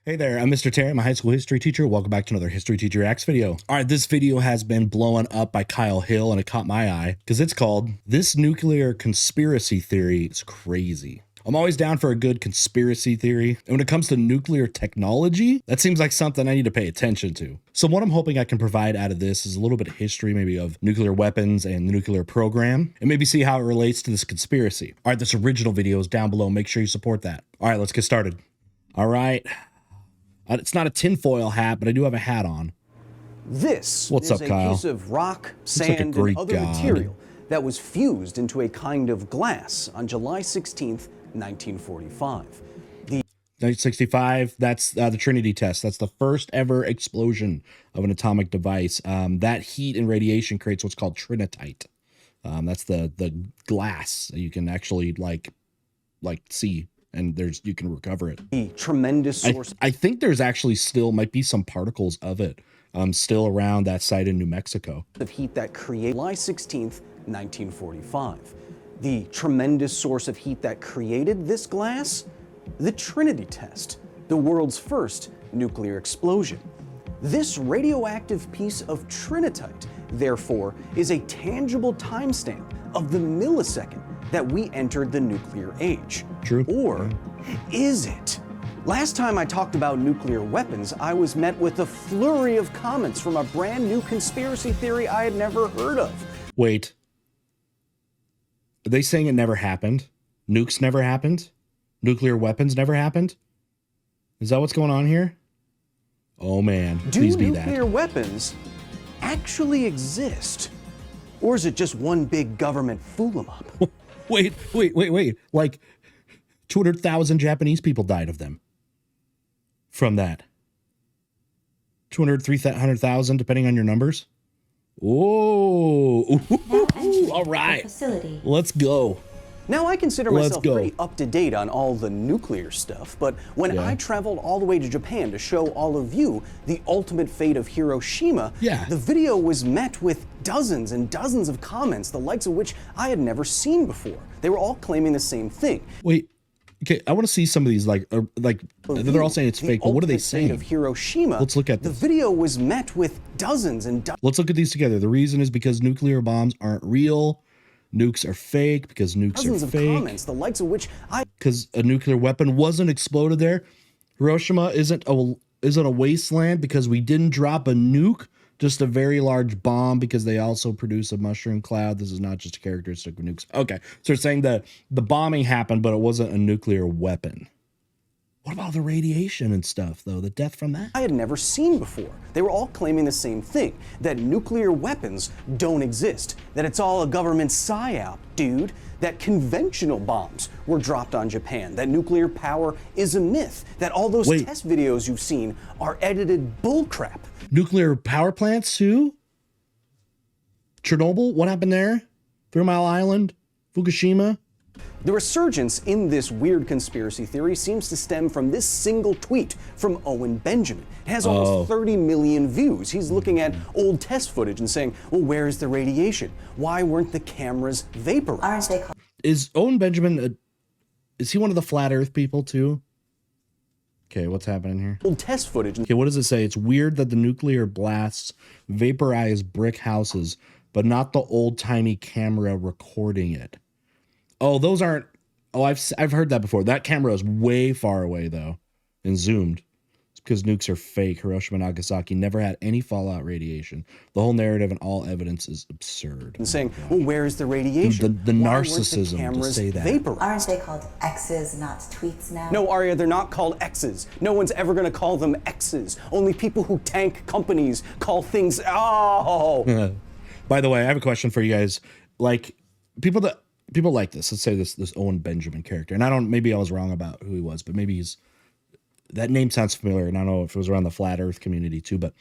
Hey there, I'm Mr. Terry. I'm a high school history teacher. Welcome back to another History Teacher Reacts video. All right, this video has been blown up by Kyle Hill, and it caught my eye because it's called "This Nuclear Conspiracy Theory is Crazy." I'm always down for a good conspiracy theory, and when it comes to nuclear technology, that seems like something I need to pay attention to. So what I'm hoping I can provide out of this is a little bit of history, maybe of nuclear weapons and the nuclear program, and maybe see how it relates to this conspiracy. All right, this original video is down below. Make sure you support that. All right, let's get started. All right. It's not a tinfoil hat, but I do have a hat on. This What's is up, a Kyle? piece of rock, sand, like a and Greek other god. material that was fused into a kind of glass on July 16th, 1945. 1965, that's the Trinity test. That's the first ever explosion of an atomic device. That heat and radiation creates what's called trinitite. That's the glass you can actually like see. And you can recover it. The tremendous source. I think there's actually still might be some particles of it still around that site in New Mexico. Of heat that created July 16th, 1945. The tremendous source of heat that created this glass? The Trinity test, the world's first nuclear explosion. This radioactive piece of trinitite, therefore, is a tangible timestamp of the millisecond that we entered the nuclear age. True. Or is it? Last time I talked about nuclear weapons, I was met with a flurry of comments from a brand new conspiracy theory I had never heard of. Wait. Are they saying it never happened? Nukes never happened? Nuclear weapons never happened? Is that what's going on here? Oh man, please be that. Do nuclear weapons actually exist? Or is it just one big government fool 'em up? Wait. Like 200,000 Japanese people died of them from that. 200, 300,000, depending on your numbers. Oh, all right. Facility. Let's go. Now, I consider myself pretty up to date on all the nuclear stuff, but when I traveled all the way to Japan to show all of you the ultimate fate of Hiroshima, the video was met with dozens and dozens of comments, the likes of which I had never seen before. They were all claiming the same thing. Wait, okay, I want to see some of these, like they're all saying it's fake, but what are they saying? Of Hiroshima, let's look at this. The video was met with dozens and dozens. Let's look at these together. The reason is because nuclear bombs aren't real. Nukes are fake because nukes dozens are of fake. Comments, the likes of which because a nuclear weapon wasn't exploded there. Hiroshima isn't a wasteland because we didn't drop a nuke, just a very large bomb because they also produce a mushroom cloud. This is not just a characteristic of nukes. Okay, so they're saying that the bombing happened, but it wasn't a nuclear weapon. What about the radiation and stuff, though? The death from that? I had never seen before. They were all claiming the same thing, that nuclear weapons don't exist, that it's all a government psyop, dude, that conventional bombs were dropped on Japan, that nuclear power is a myth, that all those test videos you've seen are edited bullcrap. Nuclear power plants, too? Chernobyl? What happened there? 3 Mile Island? Fukushima? The resurgence in this weird conspiracy theory seems to stem from this single tweet from Owen Benjamin. It has almost 30 million views. He's looking at old test footage and saying, well, where is the radiation? Why weren't the cameras vaporized? Is Owen Benjamin, is he one of the flat earth people too? Okay, what's happening here? Old test footage. Okay, what does it say? It's weird that the nuclear blasts vaporize brick houses, but not the old-timey camera recording it. Oh, those aren't. Oh, I've heard that before. That camera is way far away though, and zoomed. It's because nukes are fake. Hiroshima and Nagasaki never had any fallout radiation. The whole narrative and all evidence is absurd. And saying, well, where is the radiation? The narcissism to say that. Vaporized? Aren't they called X's, not tweets now? No, Arya, they're not called X's. No one's ever going to call them X's. Only people who tank companies call things. Oh. By the way, I have a question for you guys. Like people like this. Let's say this Owen Benjamin character, and maybe I was wrong about who he was, but maybe that name sounds familiar, and I don't know if it was around the flat Earth community too. But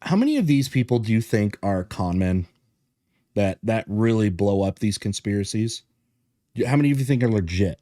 how many of these people do you think are con men that really blow up these conspiracies? How many of you think are legit?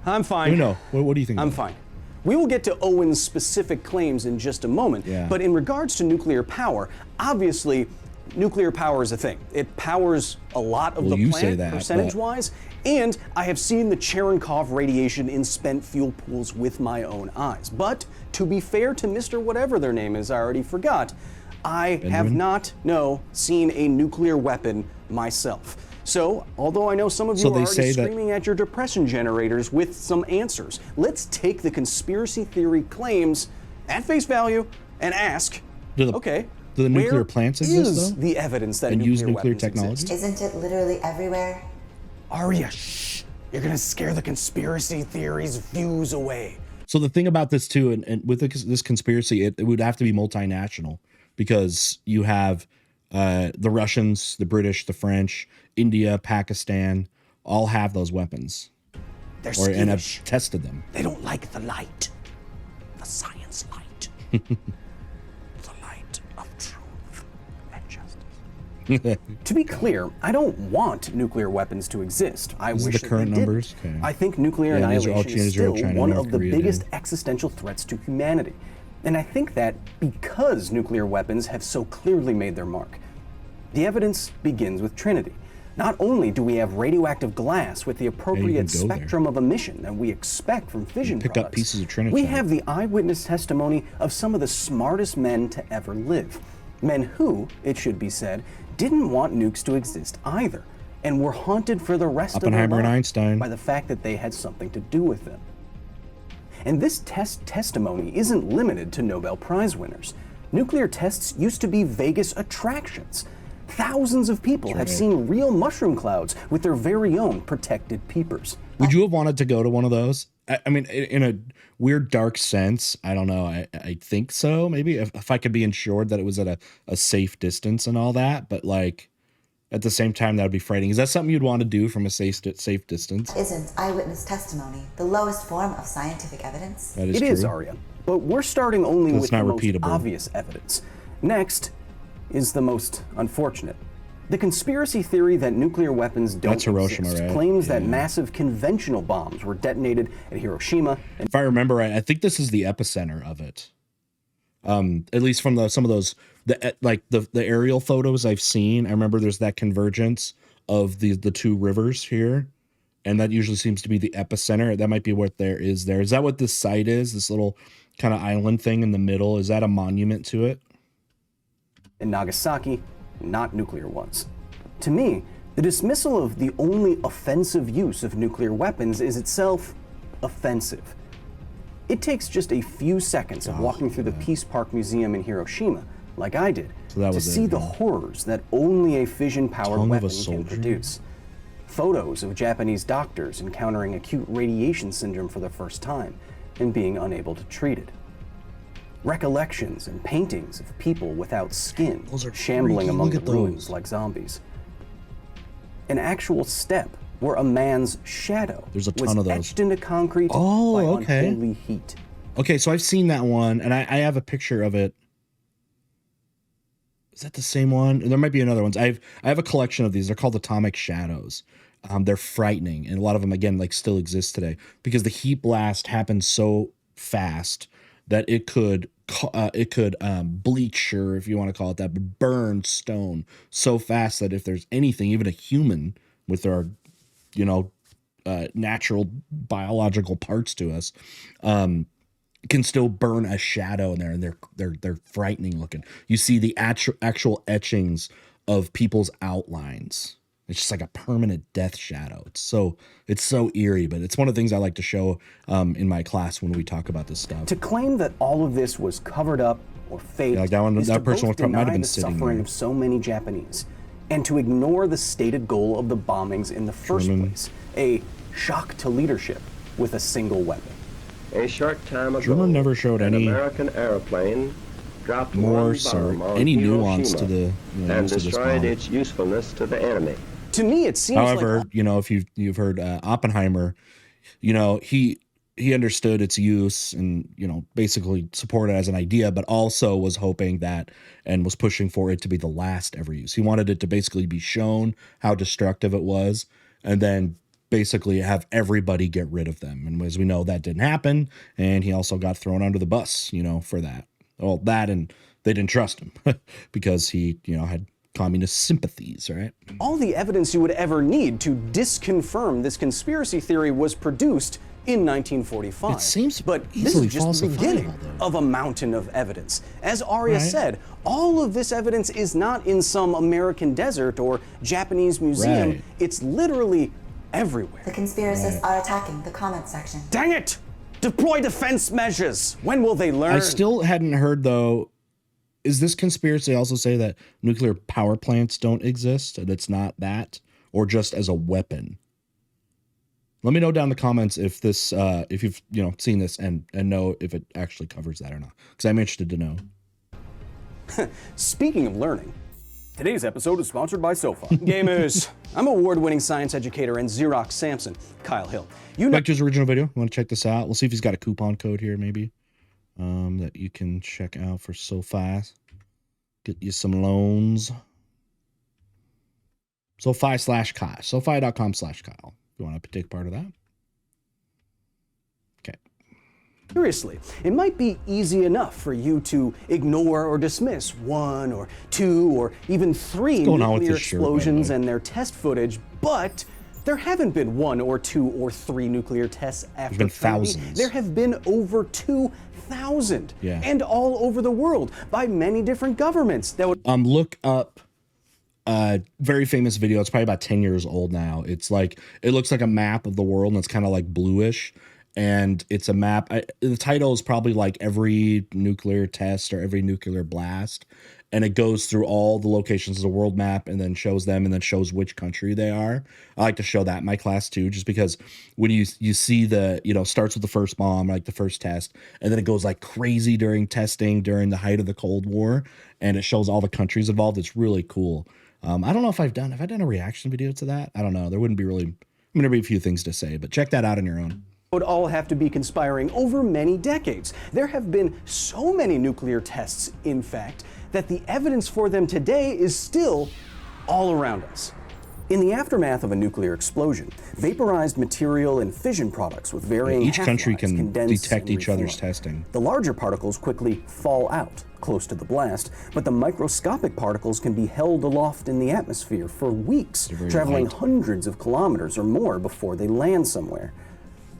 I'm fine. You know, what do you think? I'm fine. We will get to Owen's specific claims in just a moment, but in regards to nuclear power, obviously nuclear power is a thing. It powers a lot of Well, the you say planet, that, percentage-wise, and I have seen the Cherenkov radiation in spent fuel pools with my own eyes. But to be fair to Mr. Whatever their name is, I already forgot, I have not, seen a nuclear weapon myself. So, although I know some of you are already screaming at your depression generators with some answers, let's take the conspiracy theory claims at face value and ask, okay, do the nuclear where plants exist, is though? the evidence that And use nuclear weapons technology? exist? Isn't it literally everywhere? Arya, shh. You're gonna scare the conspiracy theories views away. So the thing about this too, and with this conspiracy, it would have to be multinational, because you have the Russians, the British, the French, India, Pakistan, all have those weapons. They're And have skittish. tested them. They don't like the light. The science light. The light of truth and justice. To be clear, I don't want nuclear weapons to exist. I These are wish the that current they didn't. numbers? Okay. I think nuclear Yeah, these are all annihilation is still China, one North of the Korea, biggest dude. existential threats to humanity. And I think that because nuclear weapons have so clearly made their mark, the evidence begins with Trinity. Not only do we have radioactive glass with the appropriate go there. spectrum of emission that we expect from fission Pick up products, pieces of Trinity. we have the eyewitness testimony of some of the smartest men to ever live. Men who, it should be said, didn't want nukes to exist either, and were haunted for the rest of their Oppenheimer and lives Einstein. by the fact that they had something to do with them. And this testimony isn't limited to Nobel Prize winners. Nuclear tests used to be Vegas attractions. Thousands of people have seen real mushroom clouds with their very own protected peepers. Would you have wanted to go to one of those? I mean, in a weird, dark sense, I don't know. I think so. Maybe if I could be ensured that it was at a safe distance and all that. But like, at the same time, that would be frightening. Is that something you'd want to do from a safe distance? Isn't eyewitness testimony the lowest form of scientific evidence? That is It true. is, Arya. But we're starting only That's with not the most repeatable. obvious evidence. Next is the most unfortunate. The conspiracy theory that nuclear weapons don't That's Hiroshima, exist right? claims that Yeah. massive conventional bombs were detonated at Hiroshima and If I remember right, I think this is the epicenter of it. At least from some of those the aerial photos I've seen. I remember there's that convergence of the two rivers here, and that usually seems to be the epicenter. That might be what there is there. Is that what this site is? This little kind of island thing in the middle? Is that a monument to it? Nagasaki, not nuclear ones. To me, the dismissal of the only offensive use of nuclear weapons is itself offensive. It takes just a few seconds of walking through the Peace Park Museum in Hiroshima, like I did, that to was it, see the yeah. horrors that only a fission-powered Tongue of a weapon can soldier. produce. Photos of Japanese doctors encountering acute radiation syndrome for the first time and being unable to treat it. Recollections and paintings of people without skin Those are shambling freaky. among Look the at ruins those. like zombies. An actual step where a man's shadow There's a was ton of those. etched into concrete Oh, by okay. unholy heat. Okay, so I've seen that one, and I have a picture of it. Is that the same one? There might be another ones. I have a collection of these. They're called atomic shadows. They're frightening, and a lot of them again like still exist today because the heat blast happens so fast that it could bleach, or if you want to call it that, but burn stone so fast that if there's anything, even a human with our natural biological parts to us, can still burn a shadow in there, and they're frightening looking. You see the actual etchings of people's outlines. It's just like a permanent death shadow. It's so eerie, but it's one of the things I like to show in my class when we talk about this stuff. To claim that all of this was covered up or faked Yeah, like that one- is that to person both might have deny been the sitting suffering there. of so many Japanese, and to ignore the stated goal of the bombings in the first place, a shock to leadership with a single weapon. A short time ago, Truman never showed an any American airplane dropped more one sir, bomb on any Hiroshima nuance to the and use of this destroyed bomb. its usefulness to the enemy. To me, it seems However, like if you've heard Oppenheimer, he understood its use and basically supported it as an idea, but also was hoping that and was pushing for it to be the last ever use. He wanted it to basically be shown how destructive it was, and then basically have everybody get rid of them. And as we know, that didn't happen, and he also got thrown under the bus, for that. Well, that, and they didn't trust him because he, had communist sympathies, right? All the evidence you would ever need to disconfirm this conspiracy theory was produced in 1945. It seems but this easily is just the beginning falsifiable, of a mountain of evidence. As Arya Right. said, all of this evidence is not in some American desert or Japanese museum. Right. It's literally everywhere. The conspiracists are attacking the comment section. Dang it! Deploy defense measures! When will they learn? I still hadn't heard, though, is this conspiracy also say that nuclear power plants don't exist and it's not that, or just as a weapon? Let me know down in the comments if this, if you've seen this and know if it actually covers that or not, because I'm interested to know. Speaking of learning, today's episode is sponsored by SoFi. Gamers, I'm award-winning science educator and Xerox Samson, Kyle Hill. You know Back to his original video. You want to check this out? We'll see if he's got a coupon code here, maybe, that you can check out for SoFi. Get you some loans. SoFi/Kyle. SoFi.com/Kyle. You want to take part of that? Okay. seriously, it might be easy enough for you to ignore or dismiss one or two or even three going on with nuclear this shirt, by the explosions way? and their test footage, but there haven't been one or two or three nuclear tests after been Trinity. thousands. There have been over 2,000, Yeah. and all over the world by many different governments. That would Look up a very famous video. It's probably about 10 years old now. It's like, it looks like a map of the world, and it's kind of like bluish. And it's a map. The title is probably like every nuclear test or every nuclear blast. And it goes through all the locations of the world map and then shows them and then shows which country they are. I like to show that in my class too, just because when you see the, starts with the first bomb, like the first test, and then it goes like crazy during testing during the height of the Cold War, and it shows all the countries involved. It's really cool. I don't know if have I done a reaction video to that? I don't know. There wouldn't be really, there'd be a few things to say, but check that out on your own. would all have to be conspiring over many decades. There have been so many nuclear tests, in fact, that the evidence for them today is still all around us. In the aftermath of a nuclear explosion, vaporized material and fission products with varying Each country half-lives can condense detect and each other's reform. testing. The larger particles quickly fall out close to the blast, but the microscopic particles can be held aloft in the atmosphere for weeks, traveling light. hundreds of kilometers or more before they land somewhere.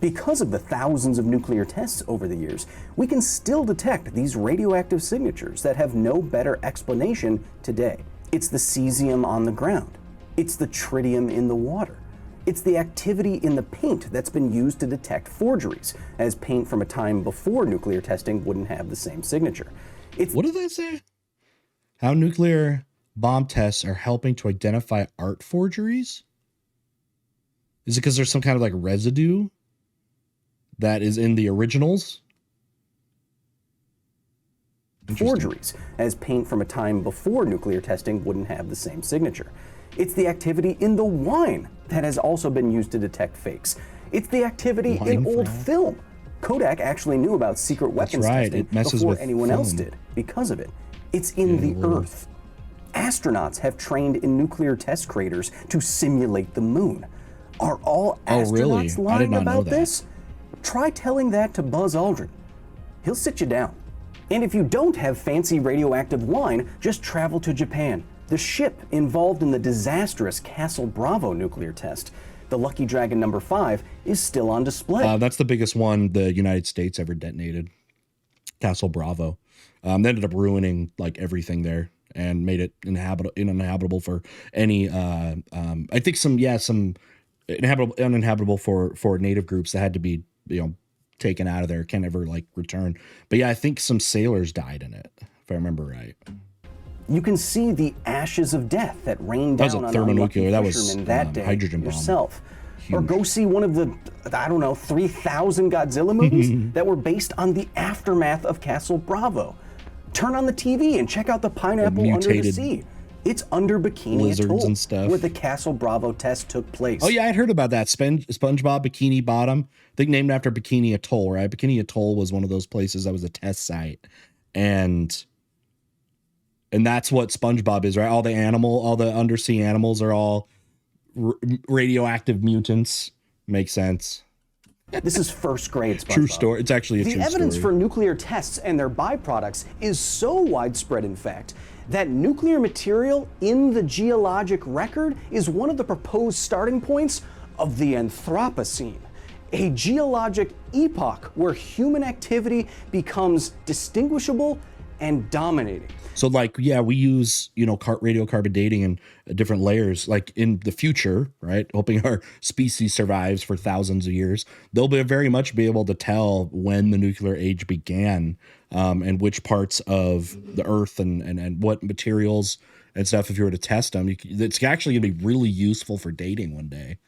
Because of the thousands of nuclear tests over the years, we can still detect these radioactive signatures that have no better explanation today. It's the cesium on the ground. It's the tritium in the water. It's the activity in the paint that's been used to detect forgeries, as paint from a time before nuclear testing wouldn't have the same signature. It's What did they say? How nuclear bomb tests are helping to identify art forgeries? Is it because there's some kind of like residue that is in the originals? forgeries, as paint from a time before nuclear testing wouldn't have the same signature. It's the activity in the wine that has also been used to detect fakes. It's the activity in Wine old fraud? film. Kodak actually knew about secret weapons right. testing It messes before with anyone else film. did because of it. It's in the earth. Astronauts have trained in nuclear test craters to simulate the moon. Are all Oh, really? astronauts I lying did not know about that. this? Try telling that to Buzz Aldrin. He'll sit you down. And if you don't have fancy radioactive wine, just travel to Japan. The ship involved in the disastrous Castle Bravo nuclear test, the Lucky Dragon number 5, is still on display. That's the biggest one the United States ever detonated. Castle Bravo. They ended up ruining like everything there and made it uninhabitable for any. I think some uninhabitable for native groups that had to be taken out of there, can't ever like return. But yeah, I think some sailors died in it, if I remember right. You can see the ashes of death that rained That was down a on thermonuclear. unlucky That was, fishermen that day hydrogen bomb. yourself. Or go see one of the, 3,000 Godzilla movies that were based on the aftermath of Castle Bravo. Turn on the TV and check out the pineapple under the mutated sea. It's under Bikini lizards Atoll, and stuff. where the Castle Bravo test took place. Oh yeah, I'd heard about that. SpongeBob Bikini Bottom. I think named after Bikini Atoll, right? Bikini Atoll was one of those places that was a test site, and that's what SpongeBob is, right? All the undersea animals are all radioactive mutants. Makes sense. This is first grade SpongeBob. True story. It's actually a true story. story. The evidence for nuclear tests and their byproducts is so widespread, in fact, that nuclear material in the geologic record is one of the proposed starting points of the Anthropocene, a geologic epoch where human activity becomes distinguishable and dominating. So like, yeah, we use, radiocarbon dating and different layers, like in the future, right? Hoping our species survives for thousands of years. They'll very much be able to tell when the nuclear age began, and which parts of the earth and what materials and stuff, if you were to test them, it's actually gonna be really useful for dating one day.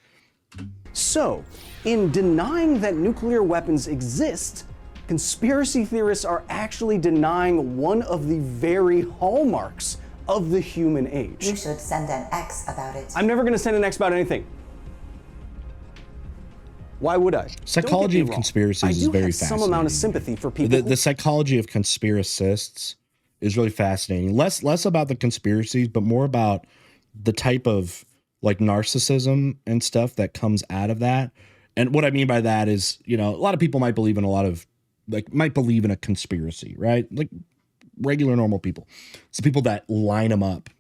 So, in denying that nuclear weapons exist, conspiracy theorists are actually denying one of the very hallmarks of the human age. You should send an X about it. I'm never going to send an X about anything. Why would I? Psychology of conspiracies is very fascinating. I do have some amount of sympathy for people. The psychology of conspiracists is really fascinating. Less about the conspiracies, but more about the type of like narcissism and stuff that comes out of that. And what I mean by that is, a lot of people might believe in a conspiracy, right? Like regular normal people. It's the people that line them up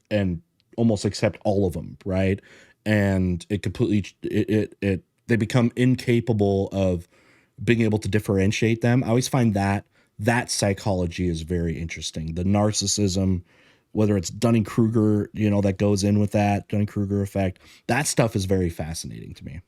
and almost accept all of them, right? And it completely they become incapable of being able to differentiate them. I always find that psychology is very interesting. The narcissism, whether it's Dunning-Kruger, that goes in with that Dunning-Kruger effect, that stuff is very fascinating to me.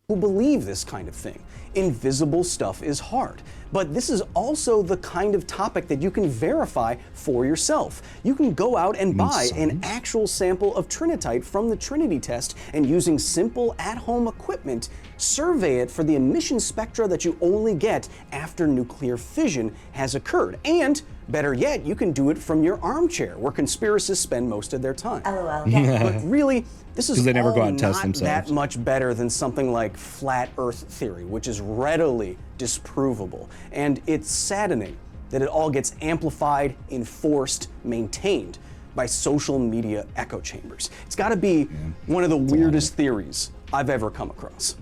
Who believe this kind of thing. Invisible stuff is hard. But this is also the kind of topic that you can verify for yourself. You can go out and buy an actual sample of trinitite from the Trinity test and using simple at-home equipment, survey it for the emission spectra that you only get after nuclear fission has occurred. And better yet, you can do it from your armchair, where conspiracists spend most of their time. LOL. Yeah. But really, this is they never all go out and test not themselves. that much better than something like flat Earth theory, which is readily disprovable. And it's saddening that it all gets amplified, enforced, maintained by social media echo chambers. It's got to be one of the weirdest theories I've ever come across.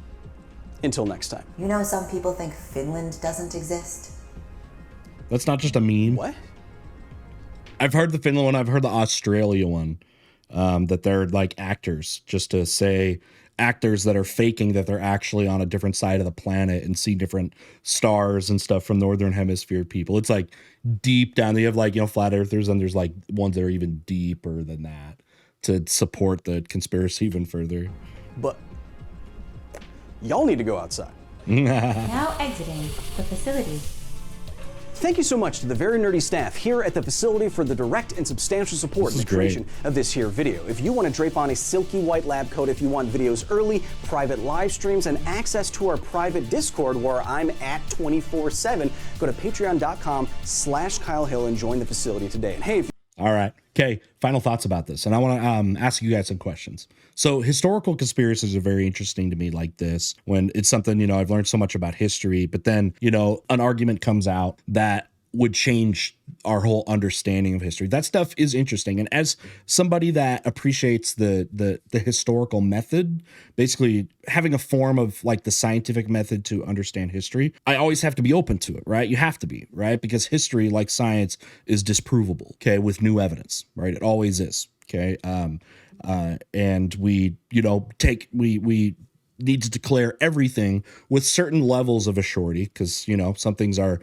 Until next time. Some people think Finland doesn't exist. That's not just a meme. What? I've heard the Finland one. I've heard the Australia one. That they're like actors, just to say actors that are faking that they're actually on a different side of the planet and see different stars and stuff from Northern Hemisphere people. It's like deep down. They have like, flat earthers, and there's like ones that are even deeper than that to support the conspiracy even further. But y'all need to go outside. Now exiting the facility. Thank you so much to the very nerdy staff here at the facility for the direct and substantial support in the creation of this here video. If you want to drape on a silky white lab coat, if you want videos early, private live streams, and access to our private Discord where I'm at 24/7, go to patreon.com/Kyle Hill and join the facility today. And hey, if All right. Okay. Final thoughts about this. And I want to ask you guys some questions. So historical conspiracies are very interesting to me like this, when it's something, I've learned so much about history, but then, an argument comes out that would change our whole understanding of history. That stuff is interesting. And as somebody that appreciates the historical method, basically having a form of like the scientific method to understand history, I always have to be open to it, right? You have to be, right? Because history, like science, is disprovable, okay, with new evidence, right? It always is, okay? And we need to declare everything with certain levels of assurity, because, some things are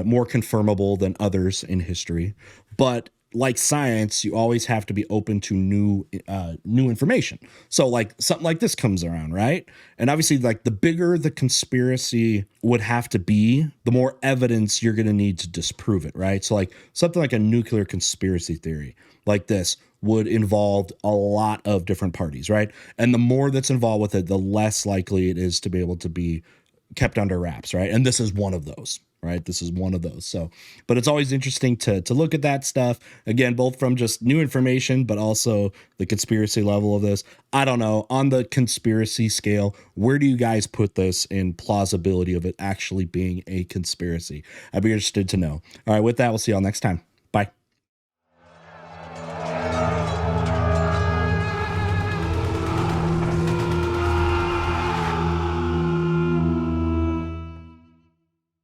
more confirmable than others in history. But like science, you always have to be open to new information. So like something like this comes around, right? And obviously, like the bigger the conspiracy would have to be, the more evidence you're going to need to disprove it, right? So like something like a nuclear conspiracy theory like this would involve a lot of different parties, right? And the more that's involved with it, the less likely it is to be able to be kept under wraps, right? And this is one of those. Right. This is one of those. So, but it's always interesting to look at that stuff again, both from just new information, but also the conspiracy level of this. I don't know, on the conspiracy scale, where do you guys put this in plausibility of it actually being a conspiracy? I'd be interested to know. All right. With that, we'll see y'all next time.